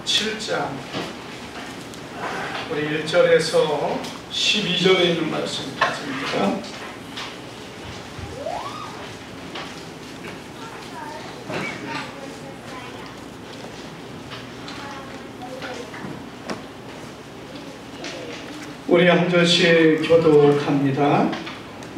7장 우리 1절에서 12절에 있는 말씀까지입니다. 우리 한 절씩 교독합니다.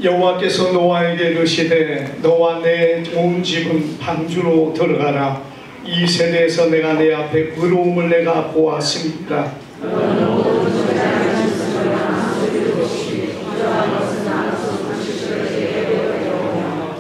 여호와께서 노아에게 이르시되 너와 내 온 집은 방주로 들어가라. 이 세대에서 내가 내 앞에 의로움을 내가 보았습니다.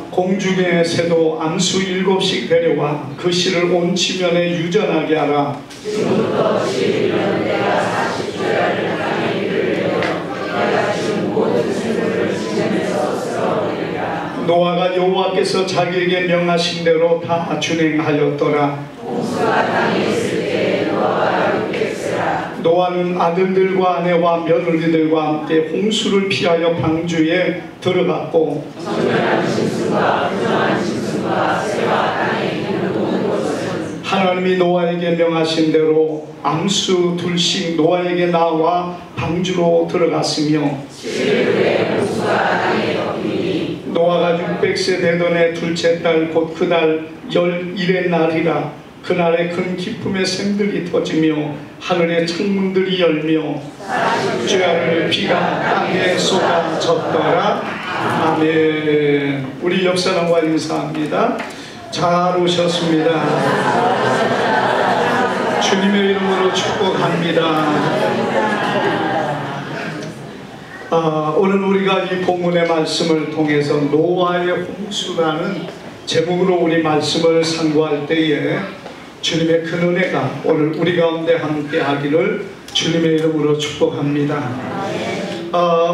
공중의 새도 암수 7씩 데려와 그 씨를 온 지면에 유전하게 하라. 지금부터 11년 내가 40주야를 땅에 이르려 내가 지금 모든 생물을 지면에서 쓸어버리리라. 노아가 여호와께서 자기에게 명하신 대로 다 준행하였더라. 홍수가 땅에 있을 때 노아가 600세라. 노아는 아들들과 아내와 며느리들과 함께 홍수를 피하여 방주에 들어갔고 정결한 짐승과 부정한 짐승과 새와 땅에 있는 모든 것은 하나님이 노아에게 명하신 대로 암수 2씩 노아에게 나와 방주로 들어갔으며 7일 후에 홍수가 땅에 덮이니 노아가 600세 되던 해 둘째 달 곧 그 달 11의 날이라. 그날에 큰 기쁨의 샘들이 터지며 하늘의 창문들이 열며 주야를 비가 땅에 쏟아졌더라. 아멘. 우리 옆사람과 인사합니다. 잘 오셨습니다. 주님의 이름으로 축복합니다. 오늘 우리가 이 본문의 말씀을 통해서 노아의 홍수라는 제목으로 우리 말씀을 상고할 때에 주님의 큰 은혜가 오늘 우리 가운데 함께 하기를 주님의 이름으로 축복합니다.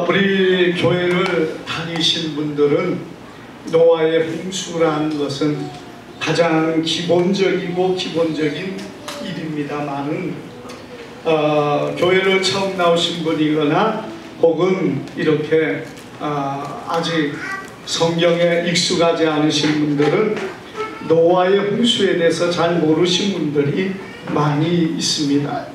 우리 교회를 다니신 분들은 노아의 홍수라는 것은 가장 기본적인 일입니다만은 교회를 처음 나오신 분이거나 혹은 이렇게 아직 성경에 익숙하지 않으신 분들은 노아의 홍수에 대해서 잘 모르신 분들이 많이 있습니다.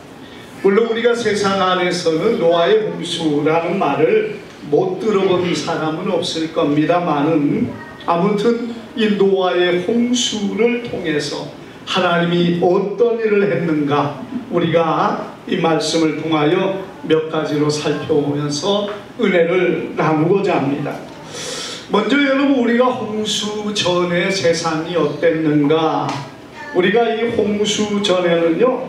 물론 우리가 세상 안에서는 노아의 홍수라는 말을 못 들어본 사람은 없을 겁니다만은 아무튼 이 노아의 홍수를 통해서 하나님이 어떤 일을 했는가 우리가 이 말씀을 통하여 몇 가지로 살펴보면서 은혜를 나누고자 합니다. 먼저 여러분, 우리가 홍수 전에 세상이 어땠는가? 우리가 이 홍수 전에는요,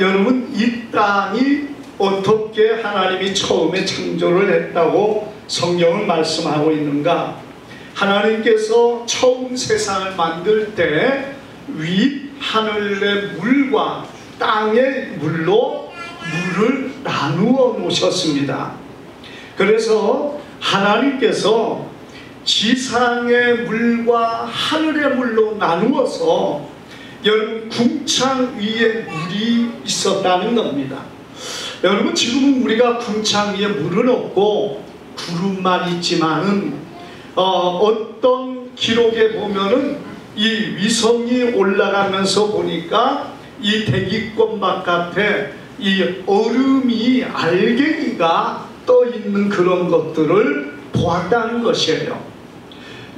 여러분, 이 땅이 어떻게 하나님이 처음에 창조를 했다고 성경은 말씀하고 있는가? 하나님께서 처음 세상을 만들 때 윗 하늘의 물과 땅의 물로 물을 나누어 놓으셨습니다. 그래서 하나님께서 지상의 물과 하늘의 물로 나누어서 여러분 궁창 위에 물이 있었다는 겁니다. 여러분, 지금은 우리가 궁창 위에 물은 없고 구름만 있지만은 어떤 기록에 보면은 이 위성이 올라가면서 보니까 이 대기권 바깥에 이 얼음이 알갱이가 떠 있는 그런 것들을 보았다는 것이에요.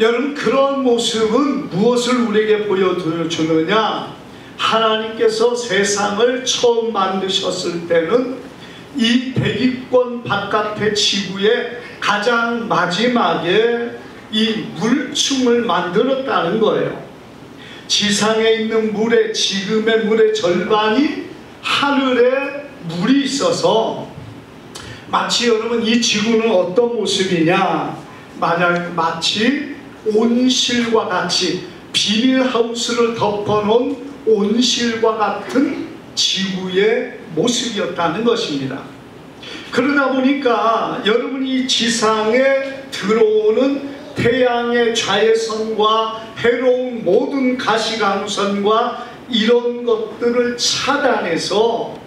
여러분, 그런 모습은 무엇을 우리에게 보여주느냐? 하나님께서 세상을 처음 만드셨을 때는 이 대기권 바깥의 지구의 가장 마지막에 이 물충을 만들었다는 거예요. 지상에 있는 물의, 지금의 물의 절반이 하늘에 물이 있어서 마치 여러분 이 지구는 어떤 모습이냐? 마치 온실과 같이 비닐하우스를 덮어놓은 온실과 같은 지구의 모습이었다는 것입니다. 그러다 보니까 여러분이 지상에 들어오는 태양의 자외선과 해로운 모든 가시광선과 이런 것들을 차단해서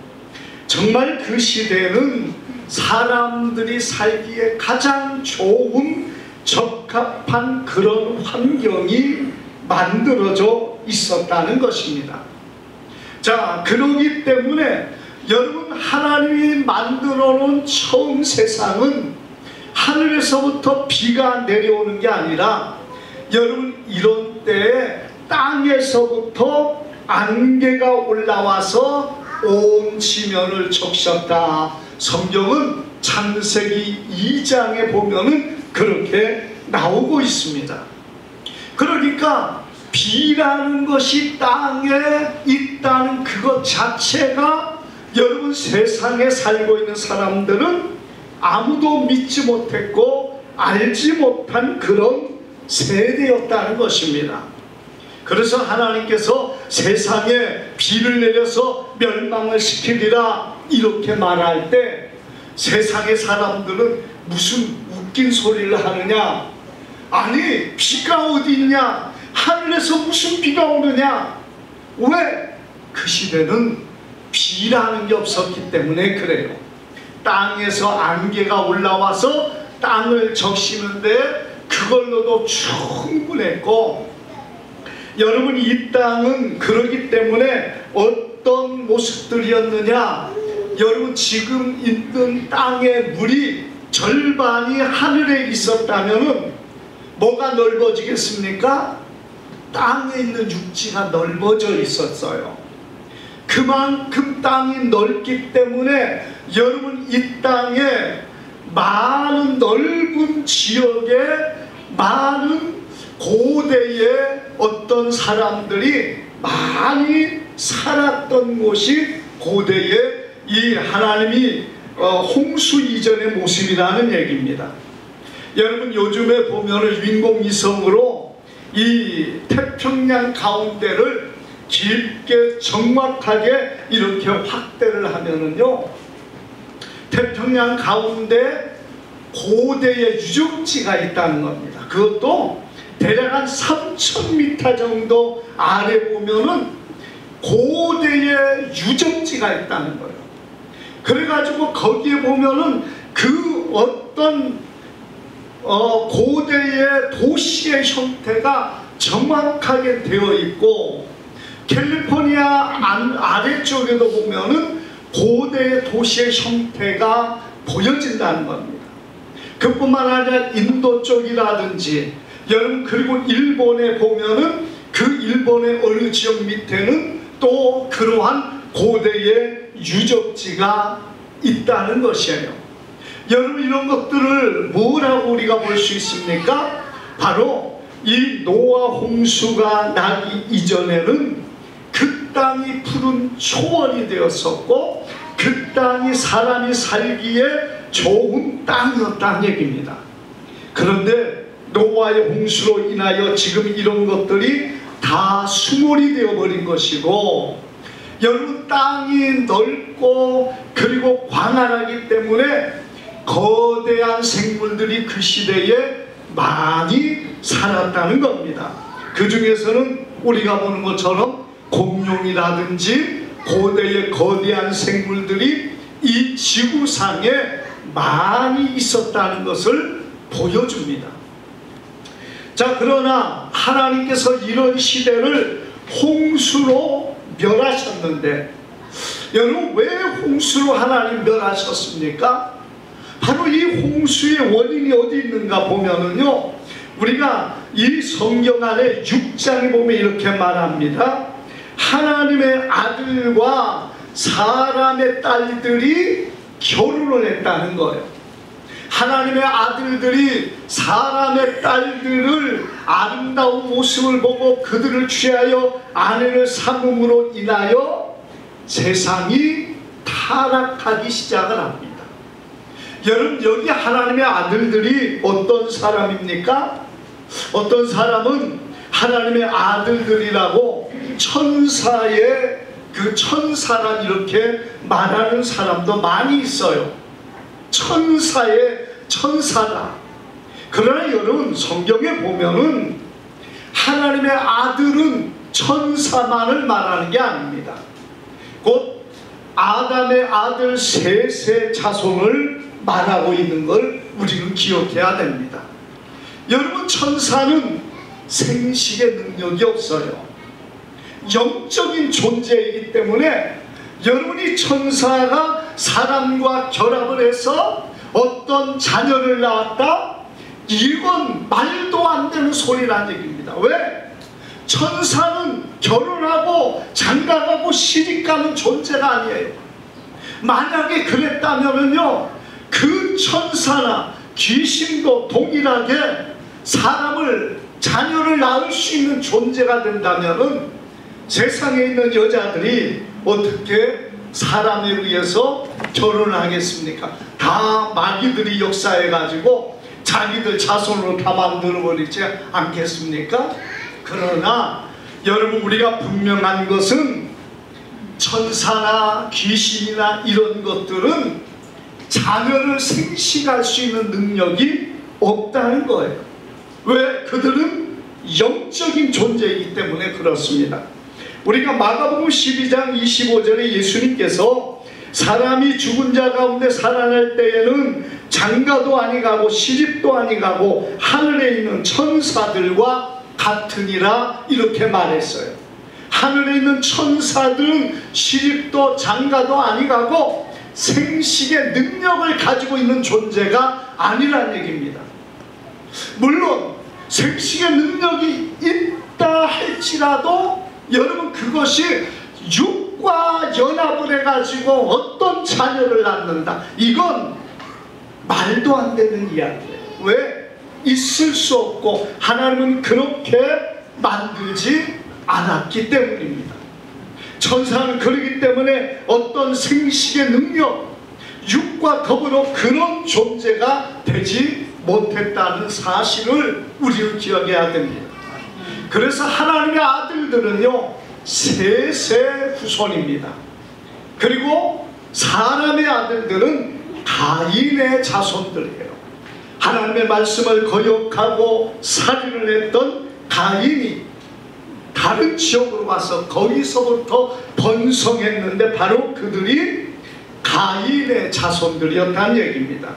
정말 그 시대는 사람들이 살기에 가장 좋은 적합한 그런 환경이 만들어져 있었다는 것입니다. 자, 그러기 때문에 여러분, 하나님이 만들어 놓은 처음 세상은 하늘에서부터 비가 내려오는 게 아니라 여러분, 이런 때에 땅에서부터 안개가 올라와서 온 지면을 적셨다. 성경은 창세기 2장에 보면은 그렇게 나오고 있습니다. 그러니까 비라는 것이 땅에 있다는 그것 자체가 여러분, 세상에 살고 있는 사람들은 아무도 믿지 못했고 알지 못한 그런 세대였다는 것입니다. 그래서 하나님께서 세상에 비를 내려서 멸망을 시키리라 이렇게 말할 때 세상의 사람들은 무슨 웃긴 소리를 하느냐, 아니 비가 어디 있냐, 하늘에서 무슨 비가 오느냐. 왜? 그 시대는 비라는 게 없었기 때문에 그래요. 땅에서 안개가 올라와서 땅을 적시는데 그걸로도 충분했고, 여러분, 이 땅은 그러기 때문에 어떤 모습들이었느냐, 여러분, 지금 있는 땅의 물이 절반이 하늘에 있었다면 뭐가 넓어지겠습니까? 땅에 있는 육지가 넓어져 있었어요. 그만큼 땅이 넓기 때문에 여러분, 이 땅에 많은 넓은 지역에 많은 고대의 어떤 사람들이 많이 살았던 곳이 고대의 이 하나님이 홍수 이전의 모습이라는 얘기입니다. 여러분, 요즘에 보면은 인공위성으로 이 태평양 가운데를 깊게 정확하게 이렇게 확대를 하면은요, 태평양 가운데 고대의 유적지가 있다는 겁니다. 그것도 대략 한 3,000m 정도 아래 보면은 고대의 유적지가 있다는 거예요. 그래가지고 거기에 보면은 그 어떤 고대의 도시의 형태가 정확하게 되어 있고, 캘리포니아 아래쪽에도 보면은 고대의 도시의 형태가 보여진다는 겁니다. 그뿐만 아니라 인도 쪽이라든지, 여러분, 그리고 일본에 보면은 그 일본의 어느 지역 밑에는 또 그러한 고대의 유적지가 있다는 것이에요. 여러분, 이런 것들을 뭐라고 우리가 볼 수 있습니까? 바로 이 노아 홍수가 나기 이전에는 그 땅이 푸른 초원이 되었었고, 그 땅이 사람이 살기에 좋은 땅이었다는 얘기입니다. 그런데 노아의 홍수로 인하여 지금 이런 것들이 다 수몰이 되어버린 것이고, 여러분, 땅이 넓고 그리고 광활하기 때문에 거대한 생물들이 그 시대에 많이 살았다는 겁니다. 그 중에서는 우리가 보는 것처럼 공룡이라든지 고대의 거대한 생물들이 이 지구상에 많이 있었다는 것을 보여줍니다. 자, 그러나 하나님께서 이런 시대를 홍수로 멸하셨는데, 여러분, 왜 홍수로 하나님 멸하셨습니까? 바로 이 홍수의 원인이 어디 있는가 보면은요, 우리가 이 성경 안에 6장에 보면 이렇게 말합니다. 하나님의 아들과 사람의 딸들이 결혼을 했다는 거예요. 하나님의 아들들이 사람의 딸들을 아름다운 모습을 보고 그들을 취하여 아내를 삼음으로 인하여 세상이 타락하기 시작을 합니다. 여러분, 여기 하나님의 아들들이 어떤 사람입니까? 어떤 사람은 하나님의 아들들이라고 천사의 그 천사란 이렇게 말하는 사람도 많이 있어요. 천사의 천사다. 그러나 여러분, 성경에 보면은 하나님의 아들은 천사만을 말하는 게 아닙니다. 곧 아담의 아들 셋의 자손을 말하고 있는 걸 우리는 기억해야 됩니다. 여러분, 천사는 생식의 능력이 없어요. 영적인 존재이기 때문에 여러분이 천사가 사람과 결합을 해서 어떤 자녀를 낳았다? 이건 말도 안 되는 소리라는 얘기입니다. 왜? 천사는 결혼하고 장가가고 시집가는 존재가 아니에요. 만약에 그랬다면요, 그 천사나 귀신도 동일하게 사람을, 자녀를 낳을 수 있는 존재가 된다면은 세상에 있는 여자들이 어떻게 사람에 의해서 결혼을 하겠습니까? 다 마귀들이 역사해가지고 자기들 자손으로 다 만들어버리지 않겠습니까? 그러나 여러분, 우리가 분명한 것은 천사나 귀신이나 이런 것들은 자녀를 생식할 수 있는 능력이 없다는 거예요. 왜? 그들은 영적인 존재이기 때문에 그렇습니다. 우리가 마가복음 12장 25절에 예수님께서 사람이 죽은 자 가운데 살아날 때에는 장가도 아니가고 시집도 아니가고 하늘에 있는 천사들과 같으니라 이렇게 말했어요. 하늘에 있는 천사들은 시집도 장가도 아니가고 생식의 능력을 가지고 있는 존재가 아니란 얘기입니다. 물론 생식의 능력이 있다 할지라도 여러분, 그것이 육과 연합을 해가지고 어떤 자녀를 낳는다, 이건 말도 안 되는 이야기예요. 왜? 있을 수 없고 하나님은 그렇게 만들지 않았기 때문입니다. 천사는 그러기 때문에 어떤 생식의 능력, 육과 더불어 그런 존재가 되지 못했다는 사실을 우리는 기억해야 됩니다. 그래서 하나님의 아들들은요, 셋의 후손입니다. 그리고 사람의 아들들은 가인의 자손들이에요. 하나님의 말씀을 거역하고 살인을 했던 가인이 다른 지역으로 와서 거기서부터 번성했는데 바로 그들이 가인의 자손들이었다는 얘기입니다.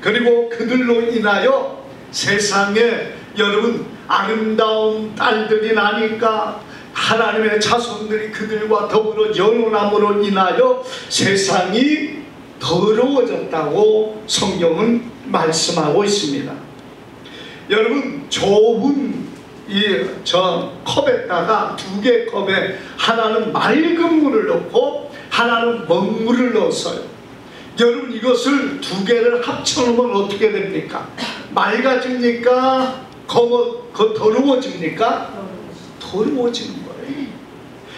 그리고 그들로 인하여 세상에 여러분 아름다운 딸들이 나니까 하나님의 자손들이 그들과 더불어 연혼함으로 인하여 세상이 더러워졌다고 성경은 말씀하고 있습니다. 여러분, 좁은 저 컵에다가 두 개의 컵에 하나는 맑은 물을 넣고 하나는 먹물을 넣었어요. 여러분, 이것을 두 개를 합쳐놓으면 어떻게 됩니까? 맑아집니까? 더러워집니까? 더러워지는 거예요.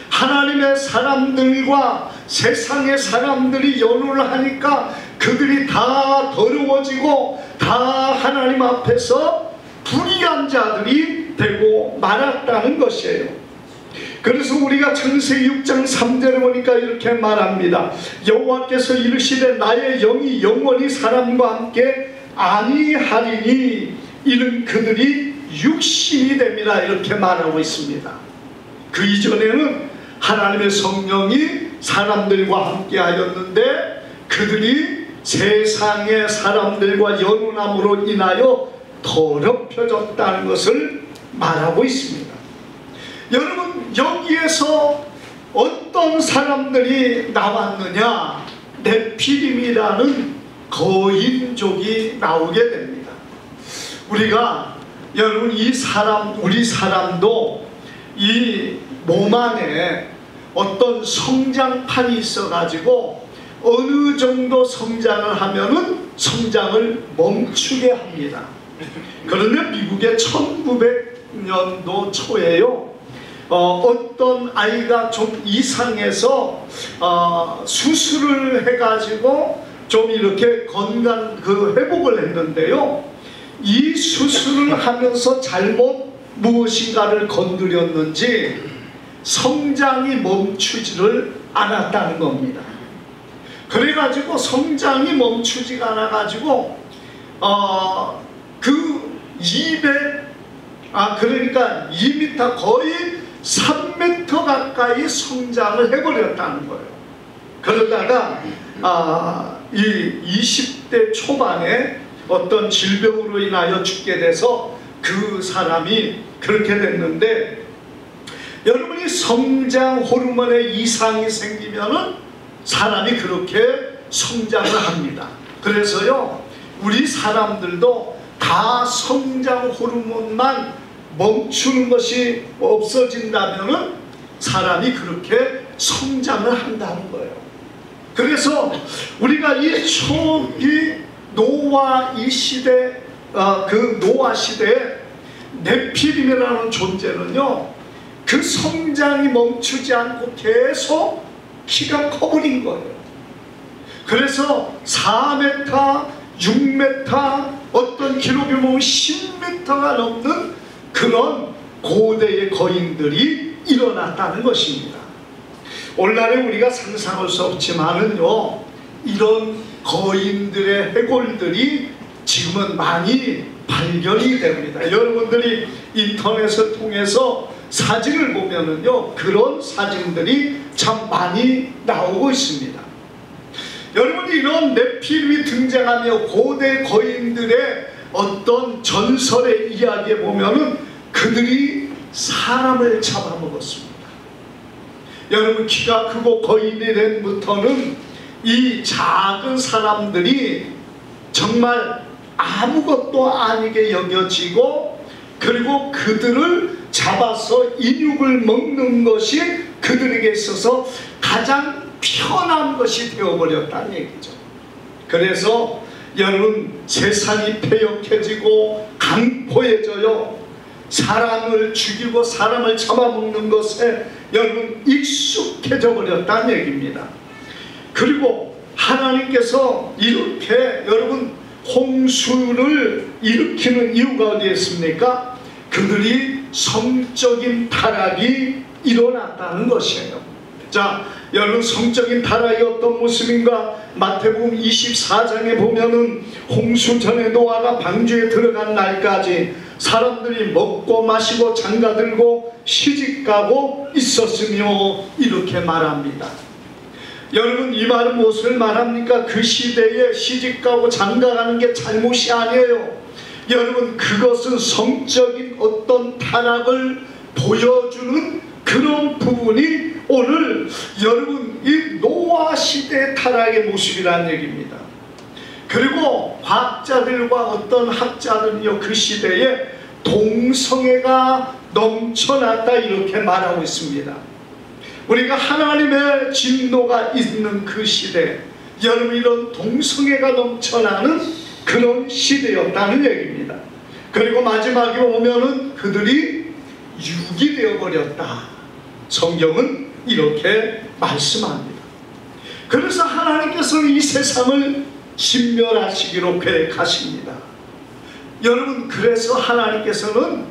하나님의 사람들과 세상의 사람들이 연호를 하니까 그들이 다 더러워지고 다 하나님 앞에서 불의한 자들이 되고 말았다는 것이에요. 그래서 우리가 창세기 6장 3절에 보니까 이렇게 말합니다. 여호와께서 이르시되 나의 영이 영원히 사람과 함께 아니하리니 이는 그들이 육신이 됨이라 이렇게 말하고 있습니다. 그 이전에는 하나님의 성령이 사람들과 함께 하였는데 그들이 세상의 사람들과 연혼함으로 인하여 더럽혀졌다는 것을 말하고 있습니다. 여러분, 여기에서 어떤 사람들이 나왔느냐? 네피림이라는 거인족이 나오게 됩니다. 우리가 여러분, 우리 사람도 이 몸 안에 어떤 성장판이 있어가지고 어느 정도 성장을 하면은 성장을 멈추게 합니다. 그런데 미국의 1900년도 초에요, 어떤 아이가 좀 이상해서 수술을 해가지고 좀 이렇게 건강 회복을 했는데요, 이 수술을 하면서 잘못 무엇인가를 건드렸는지 성장이 멈추지를 않았다는 겁니다. 그래가지고 성장이 멈추지가 않아가지고 그러니까 2m 거의 3m 가까이 성장을 해버렸다는 거예요. 그러다가 이 20대 초반에 어떤 질병으로 인하여 죽게 돼서 그 사람이 그렇게 됐는데, 여러분이 성장 호르몬에 이상이 생기면은 사람이 그렇게 성장을 합니다. 그래서요, 우리 사람들도 다 성장 호르몬만 멈추는 것이 없어진다면은 사람이 그렇게 성장을 한다는 거예요. 그래서 우리가 이 초기 노아 이 시대, 그 노아 시대에 네피림이라는 존재는요, 그 성장이 멈추지 않고 계속 키가 커버린 거예요. 그래서 4m, 6m, 어떤 기록에 보면 10m가 넘는 그런 고대의 거인들이 일어났다는 것입니다. 오늘날에 우리가 상상할 수 없지만은요, 이런 거인들의 해골들이 지금은 많이 발견이 됩니다. 여러분들이 인터넷을 통해서 사진을 보면은요, 그런 사진들이 참 많이 나오고 있습니다. 여러분이 이런 네피림이 등장하며 고대 거인들의 어떤 전설의 이야기에 보면은 그들이 사람을 잡아먹었습니다. 여러분, 키가 크고 거인이 된부터는 이 작은 사람들이 정말 아무것도 아니게 여겨지고, 그리고 그들을 잡아서 인육을 먹는 것이 그들에게 있어서 가장 편한 것이 되어버렸다는 얘기죠. 그래서 여러분, 세상이 폐역해지고 강포해져요. 사람을 죽이고 사람을 잡아먹는 것에 여러분 익숙해져 버렸다는 얘기입니다. 그리고 하나님께서 이렇게 여러분 홍수를 일으키는 이유가 어디에 있습니까? 그들이 성적인 타락이 일어났다는 것이에요. 자, 여러분, 성적인 타락이 어떤 모습인가? 마태복음 24장에 보면은 홍수 전에 노아가 방주에 들어간 날까지 사람들이 먹고 마시고 장가들고 시집가고 있었으며 이렇게 말합니다. 여러분, 이 말은 무엇을 말합니까? 그 시대에 시집가고 장가가는 게 잘못이 아니에요. 여러분, 그것은 성적인 어떤 타락을 보여주는 그런 부분이 오늘 여러분 이 노아 시대의 타락의 모습이라는 얘기입니다. 그리고 과학자들과 어떤 학자들은요, 그 시대에 동성애가 넘쳐났다 이렇게 말하고 있습니다. 우리가 하나님의 진노가 있는 그 시대, 여러분 이런 동성애가 넘쳐나는 그런 시대였다는 얘기입니다. 그리고 마지막에 오면은 그들이 육이 되어버렸다. 성경은 이렇게 말씀합니다. 그래서 하나님께서는 이 세상을 진멸하시기로 계획하십니다. 여러분, 그래서 하나님께서는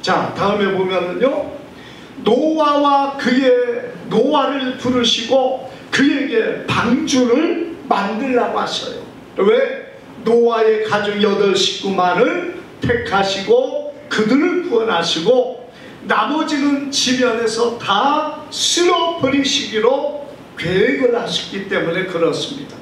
자, 다음에 보면은요, 노아를 부르시고 그에게 방주를 만들라고 하셔요. 왜? 노아의 가족 8식구만을 택하시고 그들을 구원하시고 나머지는 지면에서 다 쓸어버리시기로 계획을 하셨기 때문에 그렇습니다.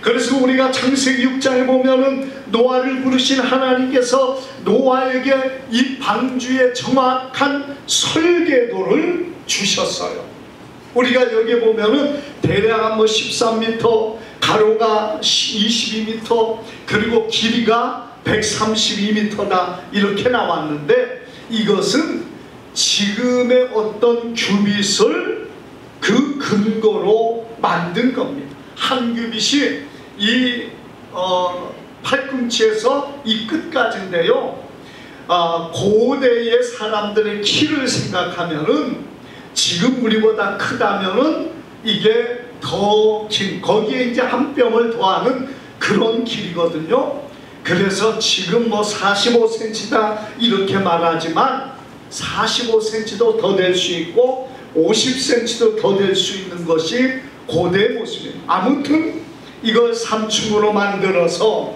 그래서 우리가 창세기 6장에 보면은 노아를 부르신 하나님께서 노아에게 이 방주의 정확한 설계도를 주셨어요. 우리가 여기 보면은 대략 13m, 가로가 22m, 그리고 길이가 132m다 이렇게 나왔는데, 이것은 지금의 어떤 규빗을 그 근거로 만든 겁니다. 한 규빗이 이 팔꿈치에서 이 끝까지인데요, 고대의 사람들의 키를 생각하면은 지금 우리보다 크다면은 이게 더 긴, 거기에 이제 한 뼘을 더하는 그런 길이거든요. 그래서 지금 뭐 45cm다 이렇게 말하지만 45cm도 더 될 수 있고 50cm도 더 될 수 있는 것이 고대의 모습입니다. 아무튼 이걸 3층으로 만들어서